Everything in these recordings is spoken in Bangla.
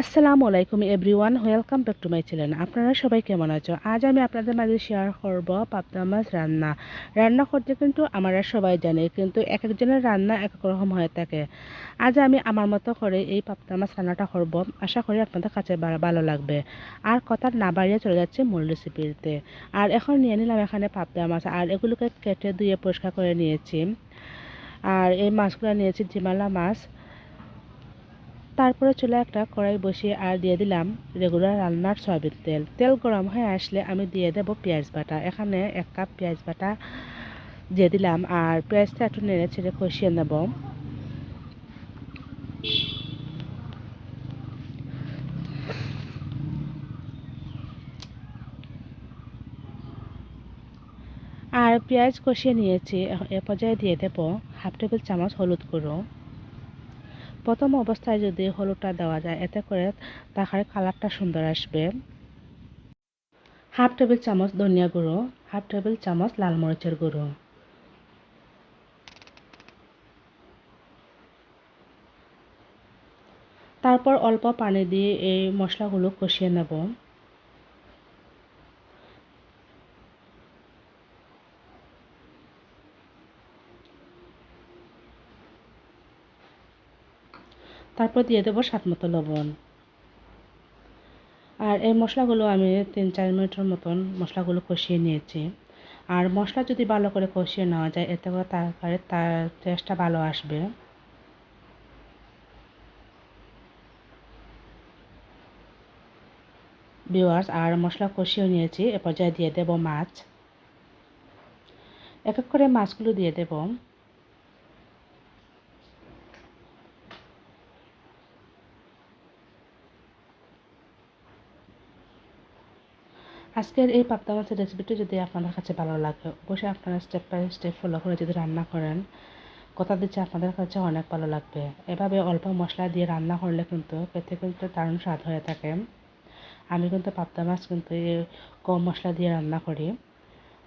আসসালামু আলাইকুম everyone, welcome back to my channel. আপনারা সবাই কেমন আছো? আজ আমি আপনাদের মাঝে শেয়ার করব পাবদা মাছ রান্না। রান্না করতে কিন্তু আমরা সবাই জানি, কিন্তু এক একজনের রান্না এক এক রকম হয়ে থাকে। আজ আমি আমার মতো করে এই পাবদা মাছ রান্নাটা করব। আশা করি আপনাদের কাছে ভালো লাগবে। আর কথা না বাড়িয়ে চলে যাচ্ছে মূল রেসিপিতে। আর এখন নিয়ে নিলাম এখানে পাবদা মাছ, আর এগুলোকে কেটে ধুয়ে পরিষ্কার করে নিয়েছি। আর এই মাছগুলো নিয়েছি জিমালা মাছ। তারপরে চুলায় একটা কড়াই বসিয়ে আর দিয়ে দিলাম রেগুলার রান্নার সয়াবিন তেল। তেল গরম হয়ে আসলে আমি দিয়ে দেব পেঁয়াজ বাটা। এখানে 1 কাপ পেঁয়াজ বাটা দিয়ে দিলাম, আর পেঁয়াজটা একটু নেড়ে ছেড়ে কষিয়ে নেব। আর পেঁয়াজ কষিয়ে নিয়েছি, এ পর্যায়ে দিয়ে দেব 1/2 টেবিল চামচ হলুদ গুঁড়ো। প্রথম অবস্থায় যদি হলুদটা দেওয়া যায়, এতে করে তরকারির কালারটা সুন্দর আসবে। 1/2 টেবিল চামচ ধনিয়া গুঁড়ো, 1/2 টেবিল চামচ লাল মরিচের গুঁড়ো। তারপর অল্প পানি দিয়ে এই মশলাগুলো কষিয়ে নেব। তারপর দিয়ে দেবো স্বাদমতো লবণ। আর এই মশলাগুলো আমি 3-4 মিনিটের মতন মশলাগুলো কষিয়ে নিয়েছি। আর মশলা যদি ভালো করে কষিয়ে নেওয়া যায়, এতে করে তরকারির তার টেস্টটা ভালো আসবে। ভিউয়ার্স, আর মশলা কষিয়ে নিয়েছি, এ পর্যায়ে দিয়ে দেব মাছ। এক এক করে মাছগুলো দিয়ে দেব। আজকের এই পাবদা মাছের রেসিপিটি যদি আপনাদের কাছে ভালো লাগে, অবশ্যই আপনারা স্টেপ বাই স্টেপ ফলো করে যদি রান্না করেন, কথা দিচ্ছি আপনাদের কাছে অনেক ভালো লাগবে। এভাবে অল্প মশলা দিয়ে রান্না করলে কিন্তু খেতে কিন্তু দারুণ স্বাদ হয়ে থাকে। আমি কিন্তু পাবদা মাছ কিন্তু কম মশলা দিয়ে রান্না করি।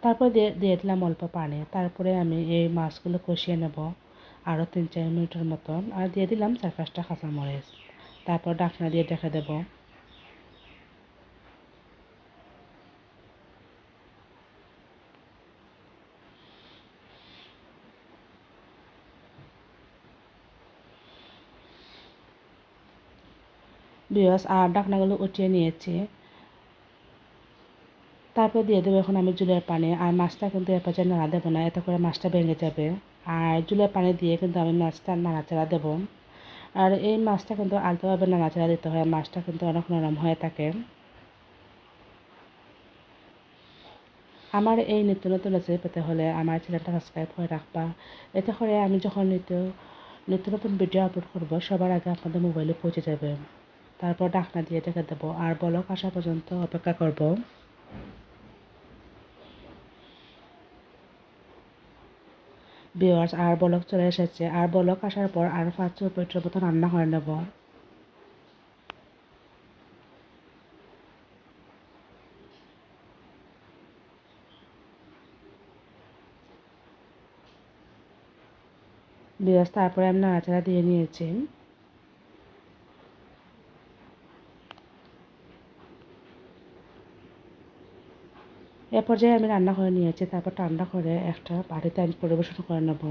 তারপর দিয়ে দিলাম অল্প পানি। তারপরে আমি এই মাছগুলো কষিয়ে নেব আরও 3-4 মিনিটের মতন। আর দিয়ে দিলাম 4-5টা কাঁচামরিচ। তারপর ঢাকনা দিয়ে ঢেকে দেব। বিয়স আর ঢাকনাগুলো উঠিয়ে নিয়েছি। তারপর দিয়ে দেবো এখন আমি জুলের পানি। আর মাছটা কিন্তু এ পর্যায়ে নাড়া দেবো না, এতে করে মাছটা ভেঙে যাবে। আর জুলের পানি দিয়ে কিন্তু আমি মাছটা নাড়াচাড়া দেবো। আর এই মাছটা কিন্তু আলতোভাবে নাড়াচাড়া দিতে হয়, মাছটা কিন্তু অনেক নরম হয়ে থাকে। আমার এই নিত্য নতুন রেসিপি পেতে হলে আমার চ্যানেলটা সাবস্ক্রাইব করে রাখবা। এতে করে আমি যখন নিত্য নিত্য নতুন ভিডিও আপলোড করব, সবার আগে আপনাদের মোবাইলে পৌঁছে যাবে। তারপর ঢাকনা দিয়ে ঢেকে দেবো আর বলক আসা পর্যন্ত অপেক্ষা করব। ভিউয়ার্স, আর বলক চলে এসেছে। আর বলক আসার পর আর 5-6 মিনিটের মতো রান্না করে নেব। ভিউয়ার্স, তারপরে আমি নাড়াচাড়া দিয়ে নিয়েছি। এ পর্যায়ে আমি রান্না করে নিয়েছি। তারপর ঠান্ডা করে একটা বাটিতে আমি পরিবেশন করে নেব।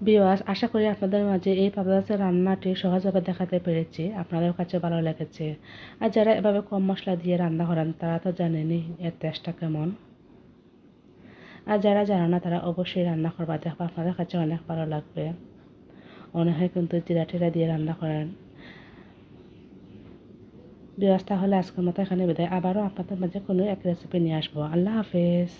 ভিউয়ার্স, আশা করি আপনাদের মাঝে এই পাবদা মাছের রান্নাটি সহজভাবে দেখাতে পেরেছি, আপনাদের কাছে ভালো লেগেছে। আর যারা এভাবে কম মশলা দিয়ে রান্না করেন, তারা তো জানেনই এর টেস্টটা কেমন। আর যারা জানে না, তারা অবশ্যই রান্না করবা, দেখবা আপনাদের কাছে অনেক ভালো লাগবে। অনেকে কিন্তু জিরা টিরা দিয়ে রান্না করেন। ভিউয়ার্স, তাহলে আজকের মতো এখানে বিদায়। আবারও আপনাদের মাঝে কোনো এক রেসিপি নিয়ে আসবো। আল্লাহ হাফেজ।